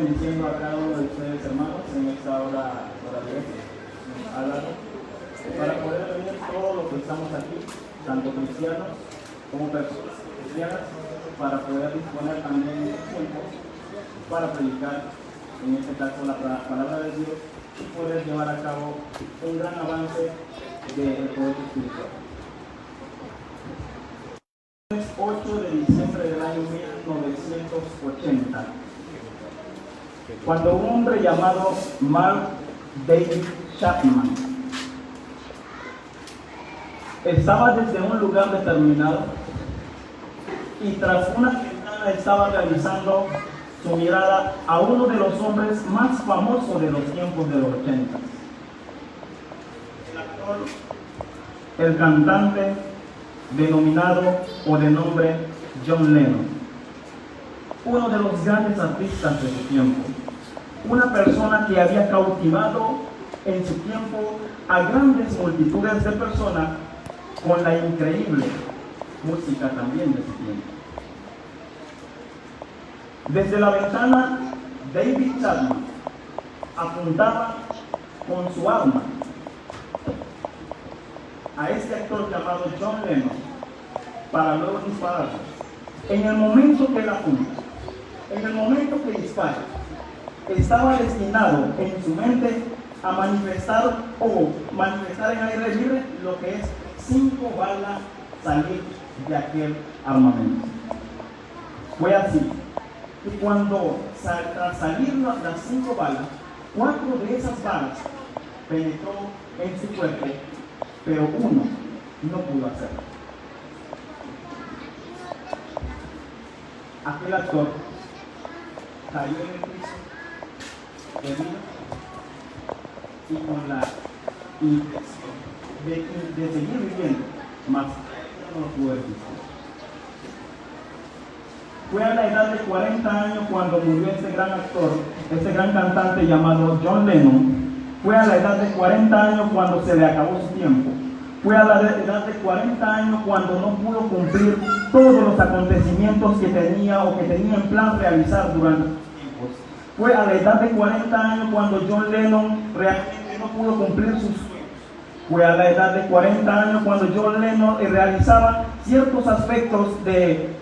bendiciendo a cada uno de ustedes, hermanos, en esta hora para poder reunir todos los que estamos aquí, tanto cristianos como personas cristianas, para poder disponer también de tiempo para predicar, en este caso, la palabra de Dios y poder llevar a cabo un gran avance del poder espiritual. 8 de diciembre del año 1980, cuando un hombre llamado Mark David Chapman estaba desde un lugar determinado y tras una ventana estaba realizando su mirada a uno de los hombres más famosos de los tiempos de los 80. El actor, el cantante denominado o de nombre John Lennon, uno de los grandes artistas de su tiempo, una persona que había cautivado en su tiempo a grandes multitudes de personas con la increíble música también de su tiempo. Desde la ventana, David Chapman apuntaba con su alma a este actor llamado John Lennon para luego dispararlo. En el momento que él apunta, en el momento que dispara, estaba destinado en su mente a manifestar en aire libre lo que es 5 balas salir de aquel armamento. Fue así. Y cuando tras salir las 5 balas, 4 de esas balas penetró en su cuerpo, pero uno no pudo hacerlo. Aquel actor cayó en el piso, herido, y con la intención de seguir viviendo, mas no lo pudo resistir. Fue a la edad de 40 años cuando murió este gran actor, este gran cantante llamado John Lennon. Fue a la edad de 40 años cuando se le acabó su tiempo. Fue a la edad de 40 años cuando no pudo cumplir todos los acontecimientos que tenía en plan realizar durante sus tiempos. Fue a la edad de 40 años cuando John Lennon realmente no pudo cumplir sus sueños. Fue a la edad de 40 años cuando John Lennon realizaba ciertos aspectos de,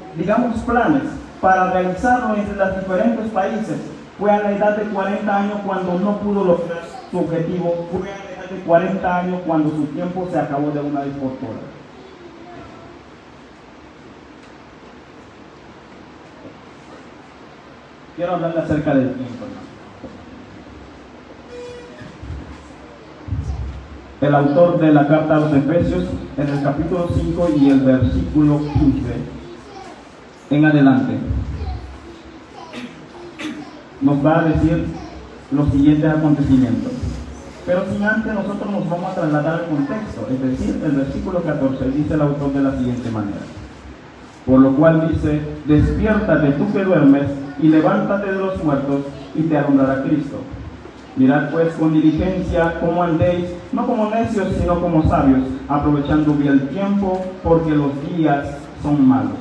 planes para realizarlo entre los diferentes países. Fue a la edad de 40 años cuando no pudo lograr su objetivo. Fue a la edad de 40 años cuando su tiempo se acabó de una vez por todas. Quiero hablarle acerca del tiempo, hermano. El autor de la carta a los Efesios, en el capítulo 5 y el versículo 15 en adelante, nos va a decir los siguientes acontecimientos. Pero sin antes nosotros nos vamos a trasladar al contexto, es decir, el versículo 14 dice el autor de la siguiente manera: por lo cual dice, despiértate tú que duermes, y levántate de los muertos, y te alumbrará Cristo. Mirad pues con diligencia cómo andéis, no como necios, sino como sabios, aprovechando bien el tiempo, porque los días son malos.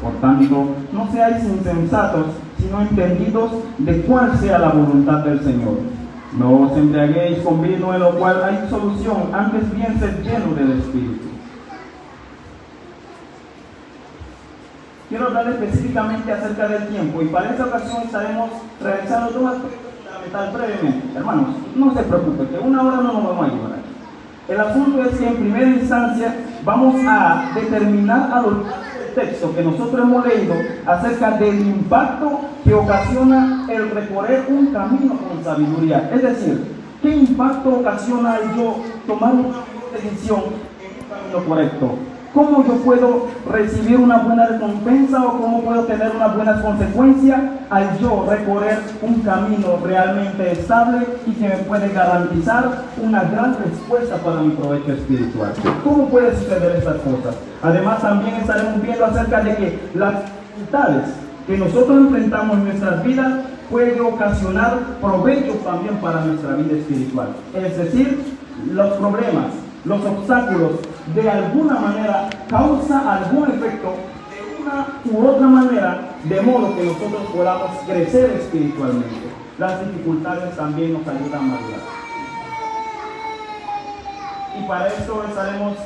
Por tanto, no seáis insensatos, sino entendidos de cuál sea la voluntad del Señor. No os embriaguéis con vino, en lo cual hay solución, antes bien sed llenos del Espíritu. Quiero hablar específicamente acerca del tiempo, y para esta ocasión estaremos realizando 2 aspectos fundamentales brevemente. Hermanos, no se preocupen, que 1 hora no nos vamos a llevar. El asunto es que en primera instancia vamos a determinar a lo largo del texto que nosotros hemos leído acerca del impacto que ocasiona el recorrer un camino con sabiduría. Es decir, ¿qué impacto ocasiona el yo tomar una decisión en un camino correcto? ¿Cómo yo puedo recibir una buena recompensa o cómo puedo tener unas buenas consecuencias al yo recorrer un camino realmente estable y que me puede garantizar una gran respuesta para mi provecho espiritual? ¿Cómo puede suceder estas cosas? Además, también estaremos viendo acerca de que las dificultades que nosotros enfrentamos en nuestras vidas puede ocasionar provecho también para nuestra vida espiritual. Es decir, los problemas, los obstáculos, de alguna manera causa algún efecto de una u otra manera, de modo que nosotros podamos crecer espiritualmente. las dificultades también nos ayudan a madurar. Y para esto estaremos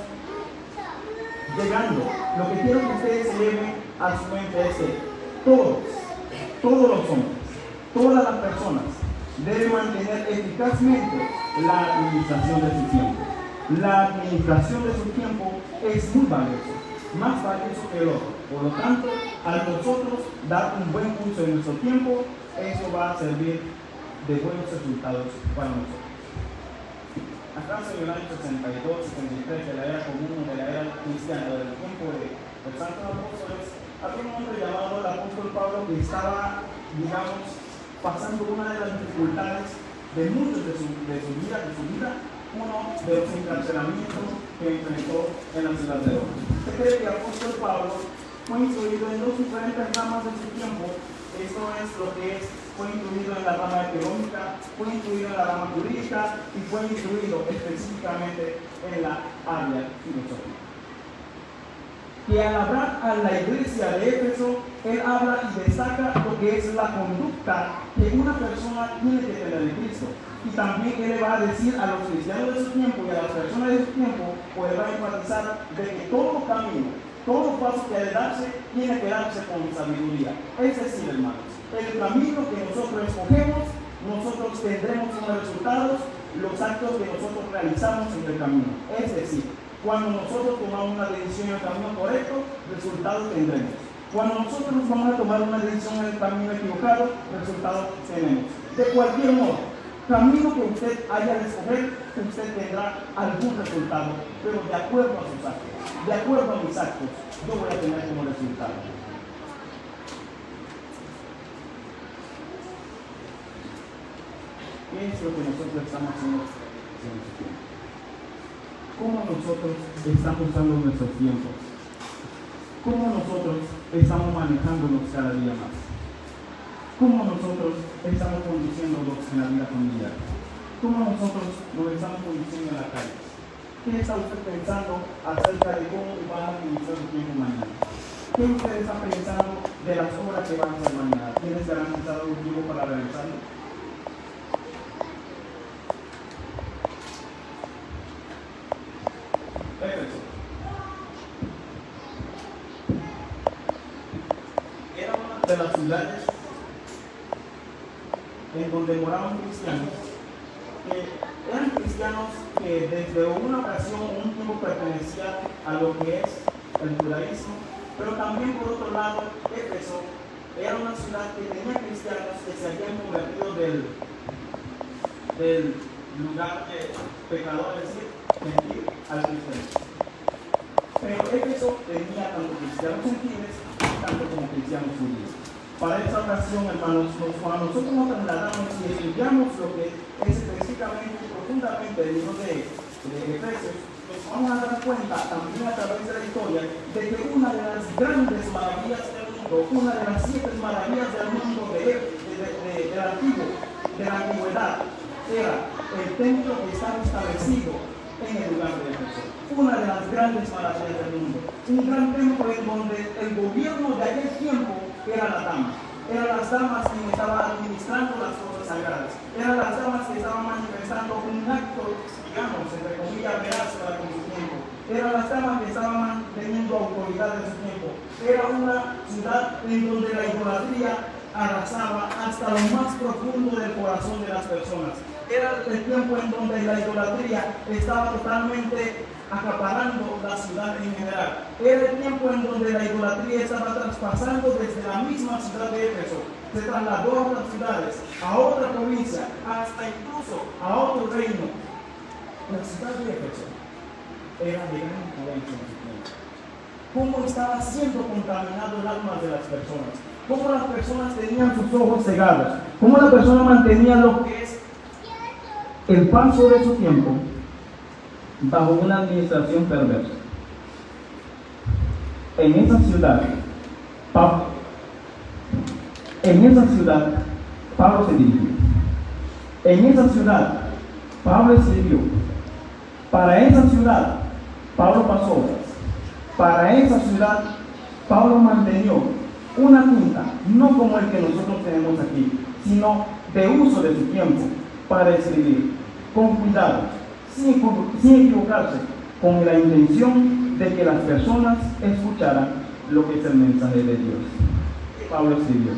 llegando. Lo que quiero que ustedes se lleven a su mente es que todos los hombres, todas las personas deben mantener eficazmente la administración de su tiempo. La administración de su tiempo es muy valiosa, más valioso que el oro. Por lo tanto, al nosotros dar un buen uso de nuestro tiempo, eso va a servir de buenos resultados para nosotros. Acá en el año 62, 63 de la era común, de la era cristiana, del tiempo de los santos apóstoles, había un hombre llamado el apóstol Pablo que estaba, digamos, pasando una de las dificultades de muchos de su vida, uno de los encarcelamientos que enfrentó en la ciudad de Roma. Se cree que el apóstol Pablo fue instruido en dos diferentes ramas de su tiempo. Esto es lo que fue instruido en la rama económica, fue instruido en la rama jurídica y fue instruido específicamente en la área filosófica. Que al hablar a la iglesia de Éfeso, él habla y destaca lo que es la conducta que una persona tiene que tener en Cristo. Y también él le va a decir a los cristianos de su tiempo y a las personas de su tiempo, pues le va a enfatizar de que todo camino, todo paso que ha de darse, tiene que darse con sabiduría. Es decir, hermanos, el camino que nosotros escogemos, nosotros tendremos unos resultados, los actos que nosotros realizamos en el camino. Es decir, cuando nosotros tomamos una decisión en el camino correcto, resultados tendremos. Cuando nosotros vamos a tomar una decisión en el camino equivocado, resultados tenemos. De cualquier modo, camino que usted haya de escoger, usted tendrá algún resultado, pero de acuerdo a sus actos, de acuerdo a mis actos, yo voy a tener como resultado. ¿Qué es lo que nosotros estamos haciendo en nuestro tiempo? ¿Cómo nosotros estamos usando nuestros tiempos? ¿Cómo nosotros estamos manejándonos cada día más? ¿Cómo nosotros estamos conduciéndonos en la vida familiar? ¿Cómo nosotros nos estamos conduciendo en la calle? ¿Qué está usted pensando acerca de cómo va a administrar su tiempo mañana? ¿Qué usted está pensando de las obras que van a hacer mañana? ¿Tienes garantizado un tiempo para realizarlo? Éfeso era una de las ciudades en donde moraban cristianos, que eran cristianos que desde una ocasión, un tiempo pertenecían a lo que es el judaísmo, pero también por otro lado, Éfeso era una ciudad que tenía cristianos que se habían convertido del lugar de pecadores, es decir, gentil al cristianismo. Pero Éfeso tenía tanto cristianos gentiles tanto como cristianos judíos. Para esta ocasión, hermanos, cuando nosotros nos trasladamos y estudiamos lo que es específicamente y profundamente el libro de Efesios, nos vamos a dar cuenta también a través de la historia de que una de las grandes maravillas del mundo, una de las 7 maravillas del mundo de la antigüedad, era el templo que estaba establecido en el lugar de Éfeso. Una de las grandes maravillas del mundo. Un gran templo en donde el gobierno de aquel tiempo era la dama. Eran las damas quienes estaban administrando las cosas sagradas. Eran las damas que estaban manifestando un acto, digamos, entre comillas, veraz para con su tiempo. Eran las damas que estaban manteniendo autoridad en su tiempo. Era una ciudad en donde la idolatría arrasaba hasta lo más profundo del corazón de las personas. Era el tiempo en donde la idolatría estaba totalmente acaparando la ciudad en general. Era el tiempo en donde la idolatría estaba traspasando desde la misma ciudad de Éfeso. Se trasladó a otras ciudades, a otra provincia, hasta incluso a otro reino. La ciudad de Éfeso era de gran influencia en su tiempo. ¿Cómo estaba siendo contaminado el alma de las personas? ¿Cómo las personas tenían sus ojos cegados? ¿Cómo la persona mantenía lo que es el paso de su tiempo bajo una administración perversa? En esa ciudad, Pablo se dirigió. En esa ciudad, Pablo escribió. Para esa ciudad, Pablo pasó horas. Para esa ciudad, Pablo mantenió una tinta, no como el que nosotros tenemos aquí, sino de uso de su tiempo para escribir, con cuidado, sin equivocarse, con la intención de que las personas escucharan lo que es el mensaje de Dios. ¿Qué Pablo escribió?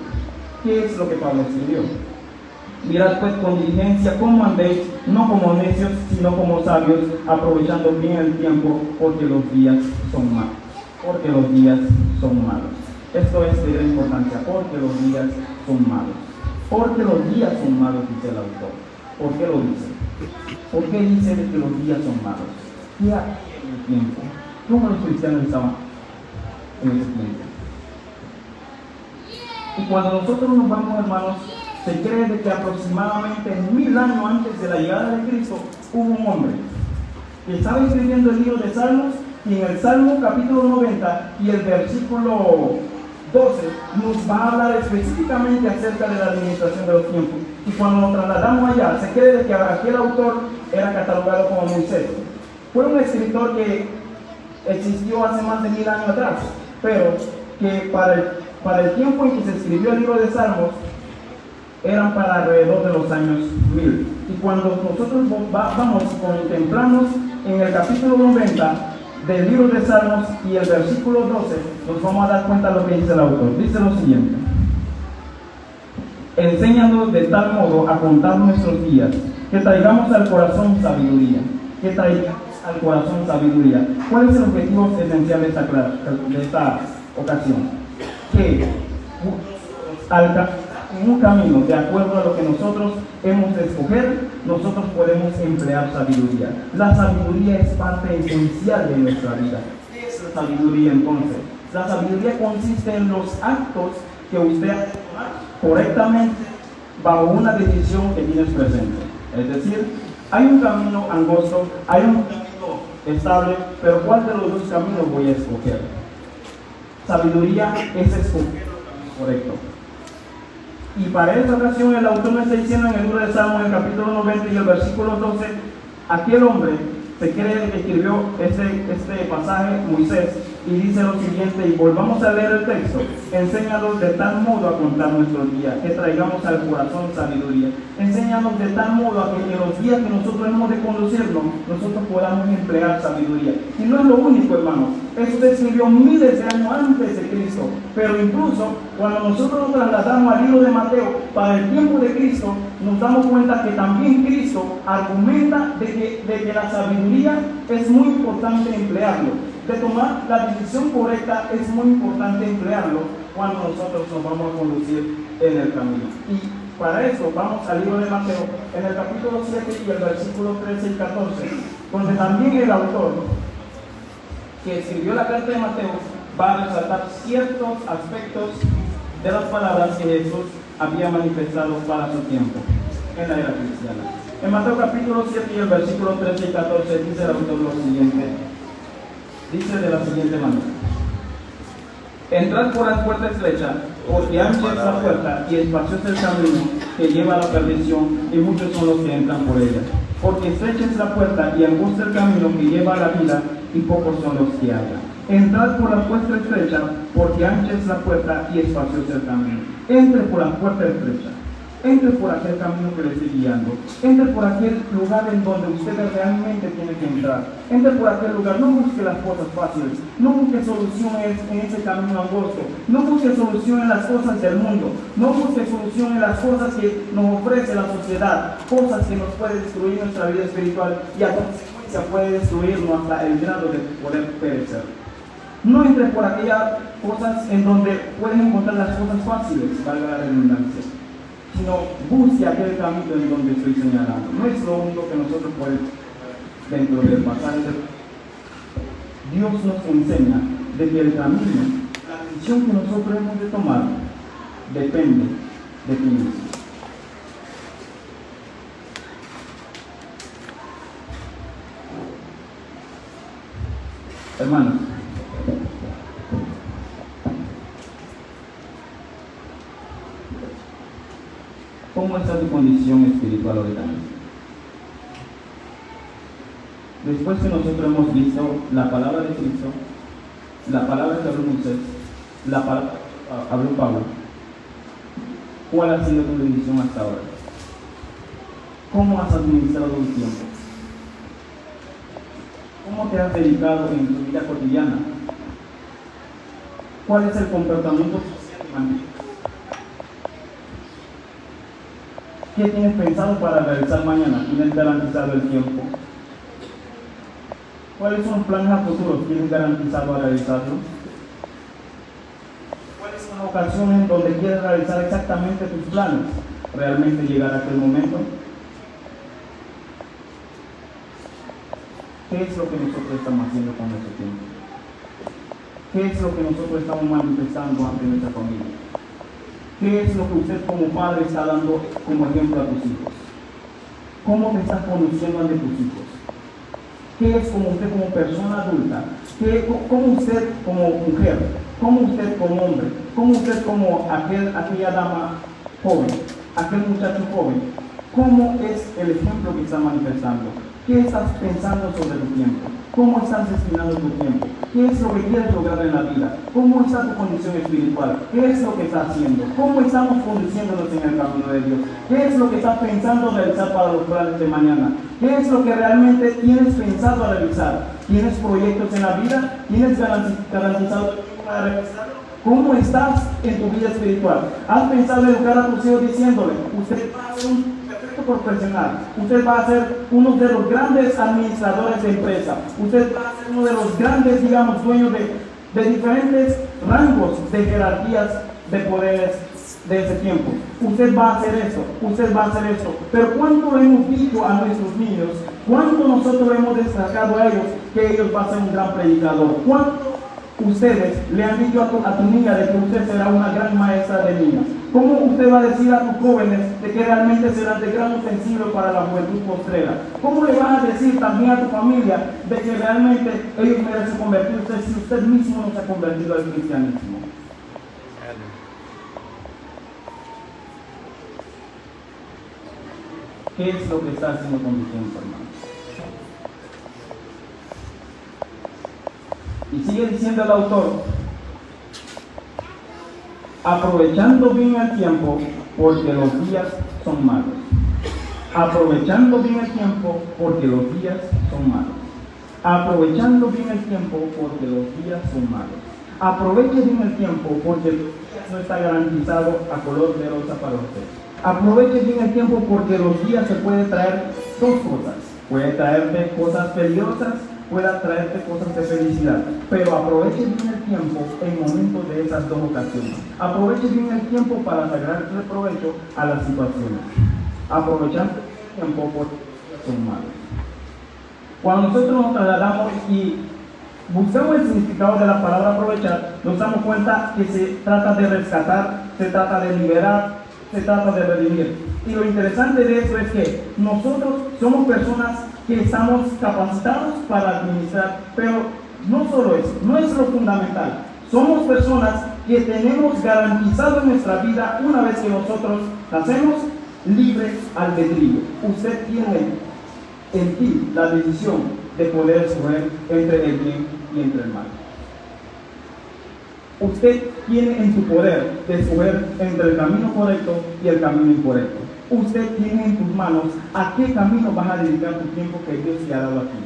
¿Qué es lo que Pablo escribió? Mirad pues con diligencia cómo andéis, no como necios, sino como sabios, aprovechando bien el tiempo, porque los días son malos. Porque los días son malos. Esto es de gran importancia, porque los días son malos. Porque los días son malos, dice el autor. ¿Por qué lo dice? ¿Por qué dice que los días son malos? ¿Qué había en el tiempo? ¿Cómo los cristianos estaban en ese tiempo? Y cuando nosotros nos vamos, hermanos, se cree de que aproximadamente 1000 años antes de la llegada de Cristo hubo un hombre que estaba escribiendo el libro de Salmos, y en el Salmo capítulo 90 y el versículo 12 nos va a hablar específicamente acerca de la administración de los tiempos. Y cuando nos trasladamos allá, se cree de que aquel autor era catalogado como Moisés. Fue un escritor que existió hace más de 1000 años atrás, pero que para el tiempo en que se escribió el libro de Salmos, eran para alrededor de los años 1000. Y cuando nosotros vamos y contemplamos en el capítulo 90 del libro de Salmos y el versículo 12, nos vamos a dar cuenta de lo que dice el autor. Dice lo siguiente: enséñanos de tal modo a contar nuestros días, que traigamos al corazón sabiduría. Que traigamos al corazón sabiduría. ¿Cuál es el objetivo esencial de esta ocasión? Que en un camino de acuerdo a lo que nosotros hemos de escoger, nosotros podemos emplear sabiduría. La sabiduría es parte esencial de nuestra vida. ¿Qué es la sabiduría entonces? La sabiduría consiste en los actos que usted ha de tomar correctamente bajo una decisión que tienes presente. Es decir, hay un camino angosto, hay un camino estable, pero ¿cuál de los dos caminos voy a escoger? Sabiduría es escoger el camino correcto. Y para esta ocasión el autor me está diciendo en el libro de Salmos, en el capítulo 90 y el versículo 12, aquel hombre se cree que escribió este pasaje, Moisés, y dice lo siguiente, y volvamos a leer el texto: enséñanos de tal modo a contar nuestros días, que traigamos al corazón sabiduría. Enséñanos de tal modo a que en los días que nosotros hemos de conducirnos, nosotros podamos emplear sabiduría. Y no es lo único, hermanos, eso se escribió miles de años antes de Cristo, pero incluso cuando nosotros nos trasladamos al libro de Mateo para el tiempo de Cristo, nos damos cuenta que también Cristo argumenta de que la sabiduría es muy importante emplearlo. De tomar la decisión correcta es muy importante emplearlo cuando nosotros nos vamos a conducir en el camino. Y para eso vamos al libro de Mateo, en el capítulo 7 y el versículo 13 y 14, donde también el autor que escribió la carta de Mateo va a resaltar ciertos aspectos de las palabras que Jesús había manifestado para su tiempo en la era cristiana. En Mateo capítulo 7 y el versículo 13 y 14 dice el autor lo siguiente. Dice de la siguiente manera: entrad por la puerta estrecha, porque ancha es la puerta y espacioso el camino que lleva a la perdición, y muchos son los que entran por ella. Porque estrecha es la puerta y angosto el camino que lleva a la vida, y pocos son los que hallan. Entrad por la puerta estrecha, porque ancha es la puerta y espacioso el camino. Entre por la puerta estrecha. Entre por aquel camino que le estoy guiando. Entre por aquel lugar en donde usted realmente tiene que entrar. Entre por aquel lugar. No busque las cosas fáciles. No busque soluciones en ese camino angosto. No busque solución en las cosas del mundo. No busque solución en las cosas que nos ofrece la sociedad. Cosas que nos pueden destruir nuestra vida espiritual y a consecuencia puede destruirnos hasta el grado de poder perecer. No entre por aquellas cosas en donde pueden encontrar las cosas fáciles, valga la redundancia, sino busque aquel camino en donde estoy señalando. No es lo único que nosotros podemos dentro del pasaje. Dios nos enseña de que el camino, la decisión que nosotros hemos de tomar, depende de ti mismo. Hermanos, ¿cómo está tu condición espiritual ahorita? Después que nosotros hemos visto la palabra de Cristo, la palabra que habló Moisés, la palabra que habló Pablo, ¿cuál ha sido tu condición hasta ahora? ¿Cómo has administrado tu tiempo? ¿Cómo te has dedicado en tu vida cotidiana? ¿Cuál es el comportamiento social que mantienes? ¿Qué tienes pensado para realizar mañana? ¿Tienes garantizado el tiempo? ¿Cuáles son los planes a futuro? ¿Tienes garantizado a realizarlo? ¿Cuáles son las ocasiones en donde quieres realizar exactamente tus planes? ¿Realmente llegar a aquel momento? ¿Qué es lo que nosotros estamos haciendo con nuestro tiempo? ¿Qué es lo que nosotros estamos manifestando ante nuestra familia? ¿Qué es lo que usted como padre está dando como ejemplo a tus hijos? ¿Cómo te estás conduciendo ante tus hijos? ¿Qué es como usted como persona adulta? ¿Cómo usted como mujer? ¿Cómo usted como hombre? ¿Cómo usted como aquella dama joven? ¿Aquel muchacho joven? ¿Cómo es el ejemplo que está manifestando? ¿Qué estás pensando sobre tu tiempo? ¿Cómo estás destinando tu tiempo? ¿Qué es lo que quieres lograr en la vida? ¿Cómo está tu condición espiritual? ¿Qué es lo que estás haciendo? ¿Cómo estamos conduciéndonos en el camino de Dios? ¿Qué es lo que estás pensando realizar para los planes de mañana? ¿Qué es lo que realmente tienes pensado realizar? ¿Tienes proyectos en la vida? ¿Tienes garantizado el tiempo para realizarlo? ¿Cómo estás en tu vida espiritual? ¿Has pensado educar a tus hijos diciéndole, usted va a ser un perfecto profesional, usted va a ser uno de los grandes administradores de empresa, usted va a ser uno de los grandes, digamos, dueños de diferentes rangos de jerarquías de poderes de ese tiempo? Usted va a hacer eso, usted va a hacer eso. Pero ¿cuánto hemos dicho a nuestros niños? ¿Cuánto nosotros hemos destacado a ellos que ellos van a ser un gran predicador? ¿Cuánto ustedes le han dicho a tu niña de que usted será una gran maestra de niñas? ¿Cómo usted va a decir a tus jóvenes de que realmente serán de gran utensilio para la juventud postrera? ¿Cómo le van a decir también a tu familia de que realmente ellos merecen convertirse si usted mismo no se ha convertido al cristianismo? ¿Qué es lo que está haciendo con tu tiempo, hermano? Y sigue diciendo el autor, aprovechando bien el tiempo porque los días son malos. Aprovechando bien el tiempo porque los días son malos. Aprovechando bien el tiempo porque los días son malos. Aproveche bien el tiempo porque los días no está garantizado a color de rosa para usted. Aproveche bien el tiempo porque los días se puede traer dos cosas. Puede traerte cosas peligrosas, puede traerte cosas de felicidad, pero aproveche bien el tiempo en momentos de esas dos ocasiones. Aproveche bien el tiempo para sacar provecho a las situaciones. Aprovechando el tiempo porque son malos. Cuando nosotros nos trasladamos y buscamos el significado de la palabra aprovechar, nos damos cuenta que se trata de rescatar, se trata de liberar, se trata de redimir. Y lo interesante de eso es que nosotros somos personas que estamos capacitados para administrar, pero no solo eso, no es lo fundamental. Somos personas que tenemos garantizado en nuestra vida, una vez que nosotros nacemos, libre albedrío. Usted tiene en ti la decisión de poder escoger entre el bien y entre el mal. Usted tiene en su poder de escoger entre el camino correcto y el camino incorrecto. Usted tiene en tus manos a qué camino vas a dedicar tu tiempo que Dios te ha dado a ti.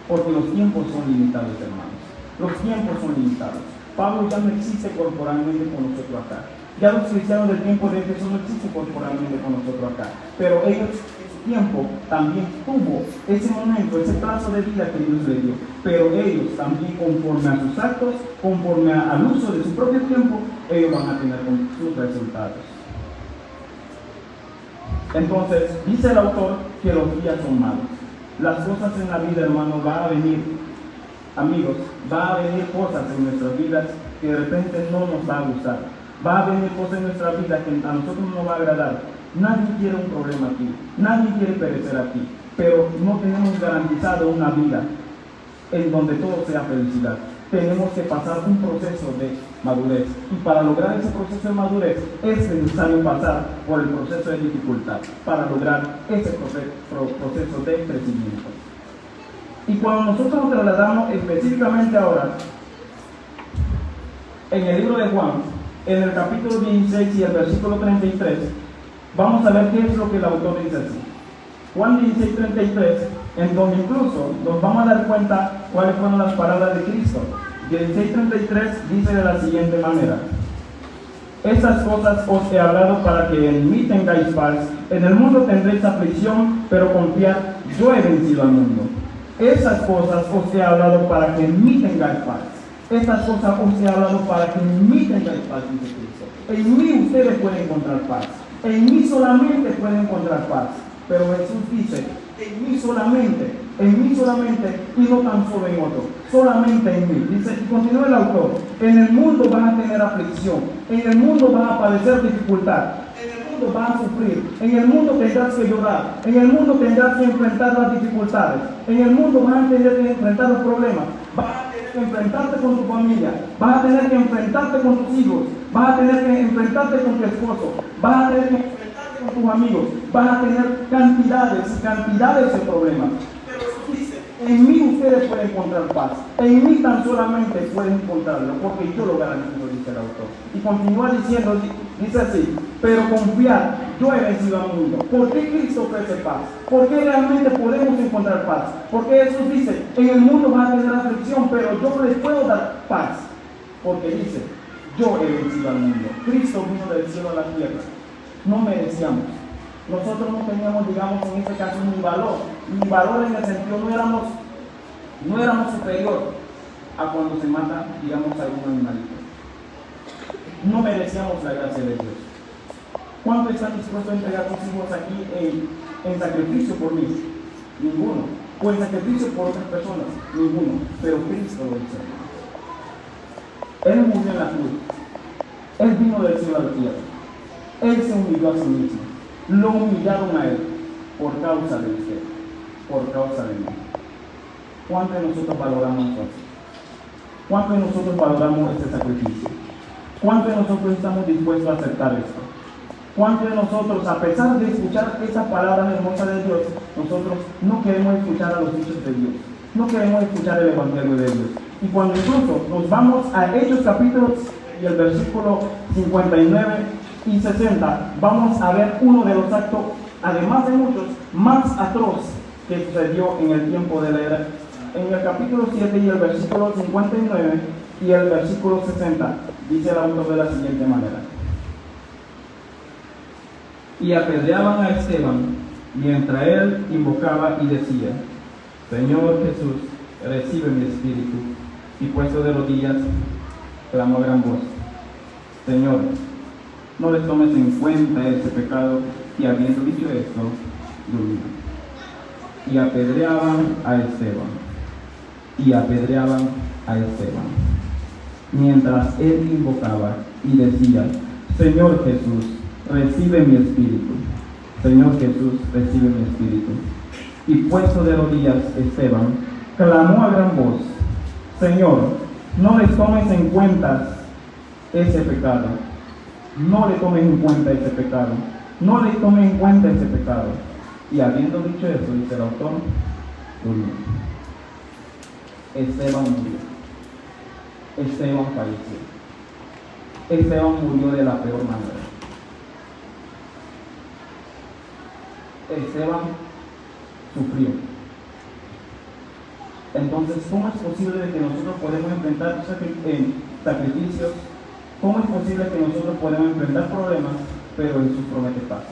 Porque los tiempos son limitados, hermanos. Los tiempos son limitados. Pablo ya no existe corporalmente con nosotros acá. Ya los cristianos del tiempo de Jesús no existen corporalmente con nosotros acá. Pero ellos en su tiempo también tuvo ese momento, ese plazo de vida que Dios le dio. Pero ellos también, conforme a sus actos, conforme al uso de su propio tiempo, ellos van a tener sus resultados. Entonces, dice el autor que los días son malos. Las cosas en la vida, hermano, va a venir, amigos, va a venir cosas en nuestras vidas que de repente no nos va a gustar. Va a venir cosas en nuestra vida que a nosotros no nos va a agradar. Nadie quiere un problema aquí, nadie quiere perecer aquí, pero no tenemos garantizado una vida en donde todo sea felicidad. Tenemos que pasar un proceso de madurez, y para lograr ese proceso de madurez es necesario pasar por el proceso de dificultad para lograr ese proceso de crecimiento. Y cuando nosotros nos trasladamos específicamente ahora en el libro de Juan, en el capítulo 16 y el versículo 33, vamos a ver qué es lo que el autor dice así. Juan 16:33, en donde incluso nos vamos a dar cuenta cuáles fueron las palabras de Cristo. 16:33 dice de la siguiente manera: estas cosas os he hablado para que en mí tengáis paz. En el mundo tendréis aflicción, pero confiad, yo he vencido al mundo. Esas cosas os he hablado para que en mí tengáis paz. Estas cosas os he hablado para que en mí tengáis paz, dice Cristo. En mí ustedes pueden encontrar paz. En mí solamente pueden encontrar paz. Pero Jesús dice, en mí solamente, y no tan solo en otro, solamente en mí. Dice, y continúa el autor, en el mundo vas a tener aflicción, en el mundo vas a padecer dificultad, en el mundo vas a sufrir, en el mundo tendrás que llorar, en el mundo tendrás que enfrentar las dificultades, en el mundo vas a tener que enfrentar los problemas, vas a tener que enfrentarte con tu familia, vas a tener que enfrentarte con tus hijos, vas a tener que enfrentarte con tu esposo, vas a tener que enfrentarte con tus amigos, vas a tener cantidades y cantidades de problemas. Pero Jesús dice, en mí ustedes pueden encontrar paz, en mí tan solamente pueden encontrarlo, porque yo lo garantizo, dice el autor. Y continúa diciendo, dice así, pero confiad, yo he vencido al mundo. ¿Por qué Cristo ofrece paz? ¿Por qué realmente podemos encontrar paz? Porque Jesús dice, en el mundo van a tener aflicción, pero yo les puedo dar paz. Porque dice, yo he vencido al mundo. Cristo vino del cielo a la tierra. No merecíamos. Nosotros no teníamos, digamos, en este caso, ni valor en el sentido, no éramos superior a cuando se mata, digamos, a algún animalito. No merecíamos la gracia de Dios. ¿Cuántos están dispuestos a entregar sus hijos aquí en sacrificio por mí? Ninguno. O en sacrificio por otras personas, ninguno. Pero Cristo lo hizo. Él murió en la cruz. Él vino del cielo a la tierra. Él se humilló a sí mismo. Lo humillaron a Él por causa de usted, por causa de mí. ¿Cuánto de nosotros valoramos eso? ¿Cuánto de nosotros valoramos este sacrificio? ¿Cuánto de nosotros estamos dispuestos a aceptar esto? ¿Cuánto de nosotros, a pesar de escuchar esa palabra hermosa de Dios, nosotros no queremos escuchar a los dichos de Dios? No queremos escuchar el Evangelio de Dios. Y cuando incluso nos vamos a Hechos capítulos y el versículo 59 y 60, vamos a ver uno de los actos, además de muchos, más atroz que sucedió en el tiempo de la era. En el capítulo 7 y el versículo 59 y el versículo 60, dice el autor de la siguiente manera: y apedreaban a Esteban mientras él invocaba y decía, Señor Jesús, recibe mi espíritu. Y puesto de rodillas, clamó a gran voz, Señor, no les tomes en cuenta ese pecado. Y habiendo dicho esto, durmió. Y apedreaban a Esteban. Y apedreaban a Esteban mientras él invocaba y decía, Señor Jesús, recibe mi espíritu. Señor Jesús, recibe mi espíritu. Y puesto de rodillas Esteban, clamó a gran voz, Señor, no les tomes en cuenta ese pecado. No le tomes en cuenta ese pecado. No le tomes en cuenta ese pecado. Y habiendo dicho eso, dice el autor, durmió. Esteban murió. Esteban falleció. Esteban murió de la peor manera. Esteban sufrió. Entonces, ¿cómo es posible que nosotros podemos enfrentar sacrificios? ¿Cómo es posible que nosotros podemos enfrentar problemas, pero Jesús promete paz?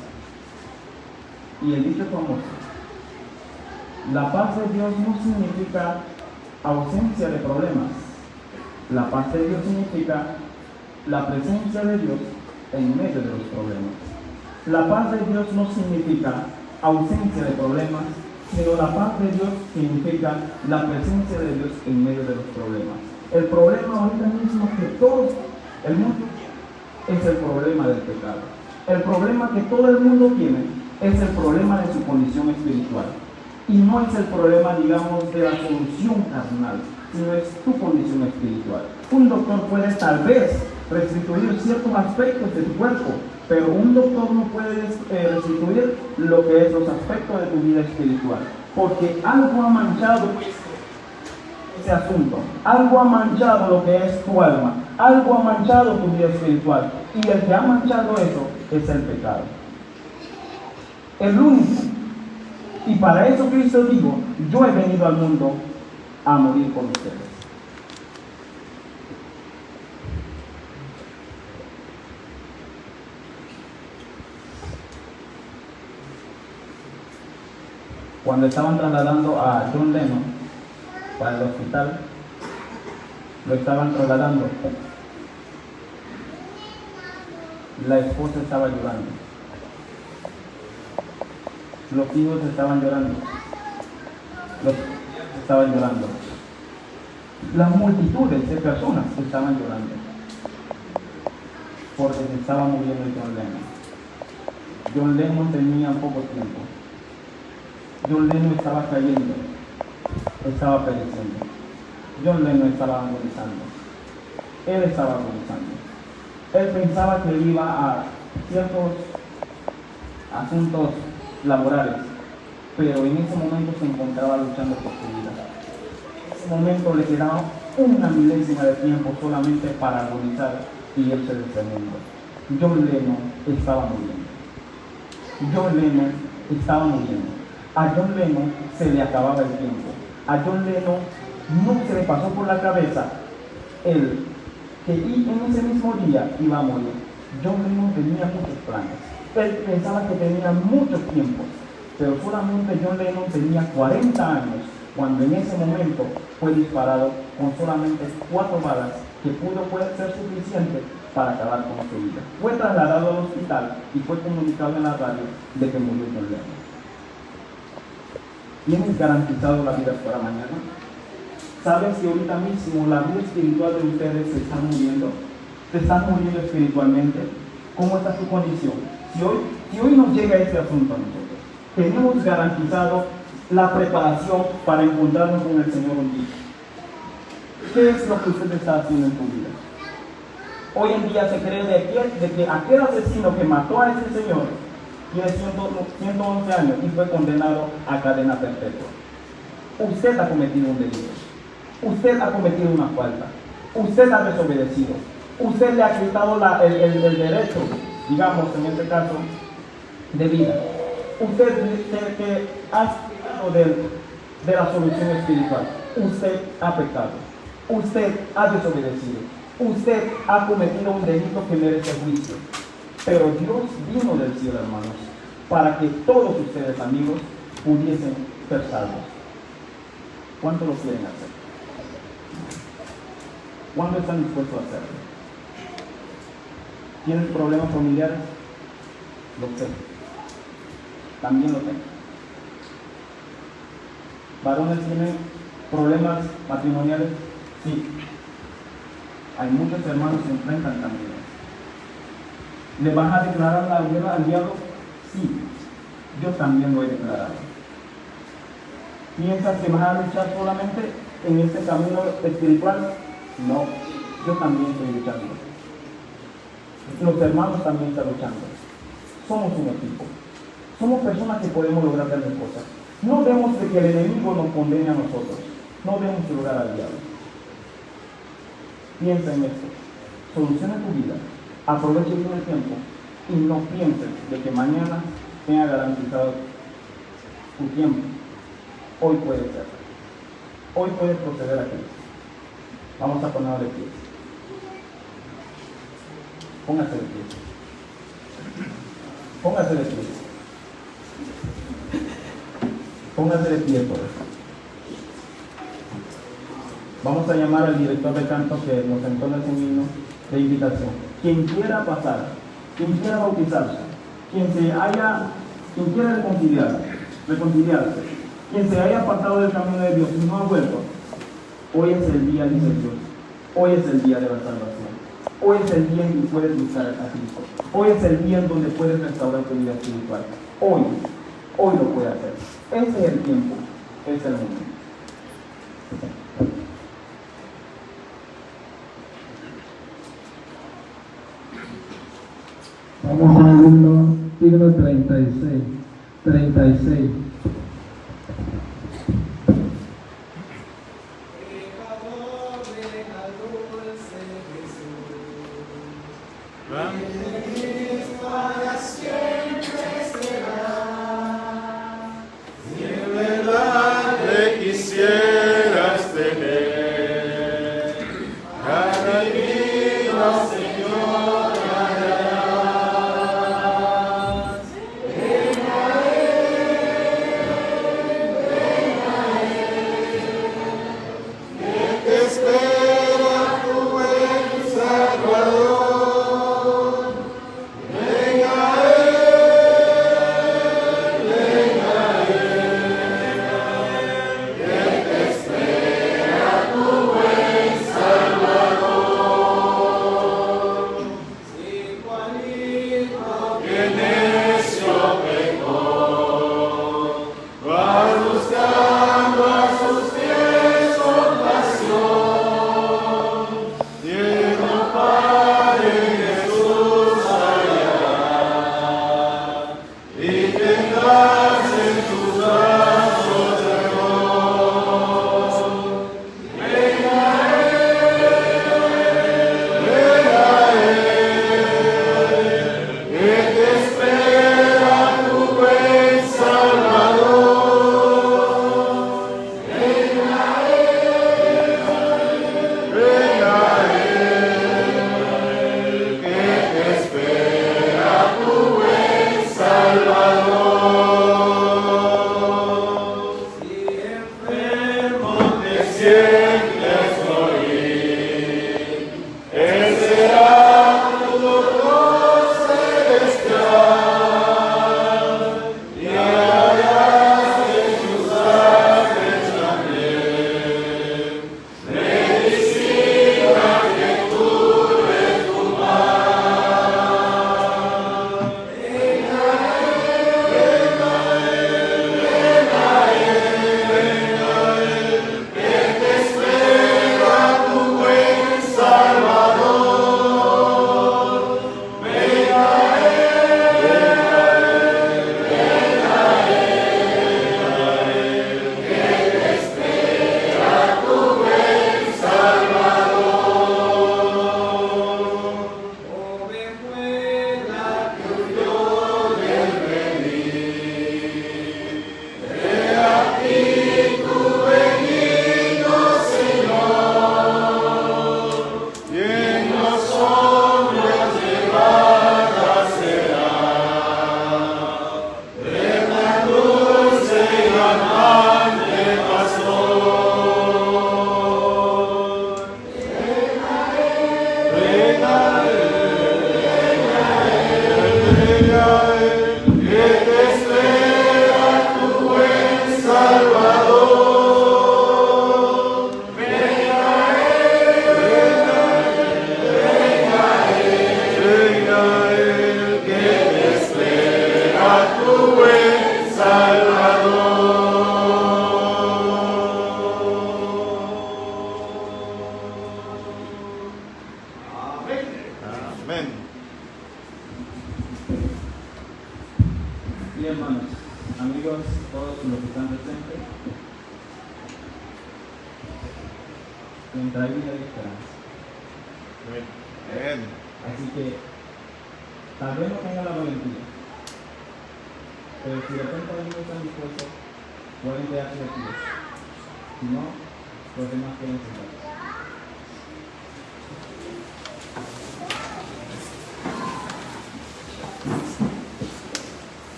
Y el dicho famoso, la paz de Dios no significa ausencia de problemas. La paz de Dios significa la presencia de Dios en medio de los problemas. La paz de Dios no significa ausencia de problemas, sino la paz de Dios significa la presencia de Dios en medio de los problemas. El problema ahorita mismo que todo el mundo tiene es el problema del pecado. El problema que todo el mundo tiene es el problema de su condición espiritual. Y no es el problema, digamos, de la solución carnal, sino es tu condición espiritual. Un doctor puede tal vez restituir ciertos aspectos de tu cuerpo, pero un doctor no puede restituir lo que es los aspectos de tu vida espiritual, porque algo ha manchado ese asunto, algo ha manchado lo que es tu alma, algo ha manchado tu vida espiritual, y el que ha manchado eso es el pecado. El único Y para eso Cristo dijo, yo he venido al mundo a morir por ustedes. Cuando estaban trasladando a John Lennon para el hospital, lo estaban trasladando. La esposa estaba llorando. Los hijos estaban llorando. Los estaban llorando. Las multitudes de personas estaban llorando. Porque se estaba muriendo John Lennon. John Lennon tenía poco tiempo. John Lennon estaba cayendo. Estaba pereciendo. John Lennon estaba agonizando. Él estaba agonizando. Él pensaba que iba a ciertos asuntos laborales, pero en ese momento se encontraba luchando por su vida. En ese momento le quedaba una milésima de tiempo solamente para agonizar y irse de este mundo. John Lennon estaba muriendo. John Lennon estaba muriendo. A John Lennon se le acababa el tiempo. A John Lennon no se le pasó por la cabeza el que en ese mismo día iba a morir. John Lennon tenía muchos planes. Él pensaba que tenía mucho tiempo, pero solamente John Lennon tenía 40 años cuando en ese momento fue disparado con solamente 4 balas que pudo ser suficiente para acabar con su vida. Fue trasladado al hospital y fue comunicado en la radio de que murió John Lennon. ¿Tienes garantizado la vida para mañana? ¿Sabes que ahorita mismo la vida espiritual de ustedes se está muriendo? ¿Se están muriendo espiritualmente? ¿Cómo está su condición? Si hoy nos llega este asunto a nosotros, tenemos garantizado la preparación para encontrarnos con el Señor un día. ¿Qué es lo que usted está haciendo en tu vida? Hoy en día se cree de que aquel asesino que mató a ese señor tiene 111 años y fue condenado a cadena perpetua. Usted ha cometido un delito. Usted ha cometido una falta. Usted ha desobedecido. Usted le ha quitado el derecho, digamos en este caso, de vida. Usted que ha quitado de la solución espiritual. Usted ha pecado. Usted ha desobedecido. Usted ha cometido un delito que merece juicio. Pero Dios vino del cielo, hermanos, para que todos ustedes, amigos, pudiesen ser salvos. ¿Cuánto lo quieren hacer? ¿Cuándo están dispuestos a hacerlo? ¿Tienen problemas familiares? Lo sé. También lo tengo. ¿Varones tienen problemas matrimoniales? Sí. Hay muchos hermanos que se enfrentan también. ¿Le vas a declarar la guerra al diablo? Sí. Yo también lo he declarado. ¿Piensas que vas a luchar solamente en este camino espiritual? No, yo también estoy luchando. Los hermanos también están luchando. Somos un equipo. Somos personas que podemos lograr grandes cosas. No demos de que el enemigo nos condene a nosotros. No demos lugar al diablo. Piensa en esto. Soluciona tu vida. Aprovecha bien el tiempo. Y no pienses de que mañana tenga garantizado tu tiempo. Hoy puede ser. Hoy puedes proceder a Cristo. Vamos a ponerlo de pie. Póngase de pie. Póngase de pie. Póngase de pie por eso. Vamos a llamar al director de canto que nos entona ese himno de invitación. Quien quiera pasar, quien quiera bautizarse, quien quiera reconciliarse, quien se haya apartado del camino de Dios y no ha vuelto, hoy es el día, dice Dios. Hoy es el día de la salvación. Hoy es el día en que puedes buscar a Cristo. Hoy es el día en donde puedes restaurar tu vida espiritual. Hoy lo puedes hacer. Ese es el tiempo, ese es el momento. Vamos a himno 36. Para siempre será. Amén. Y hermanos, amigos, todos los que están presentes, mientras hay vida y esperanza. Amén. Así que tal vez no tengan la valentía, pero si de repente algunos están dispuestos, pueden quedarse aquí. Si no, los demás pueden sentarse.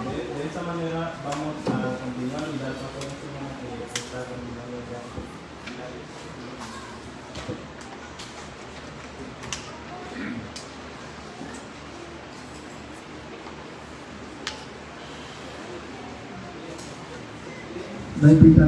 De esta manera vamos a continuar y dar paso a la semana que está continuando ya. No hay pita.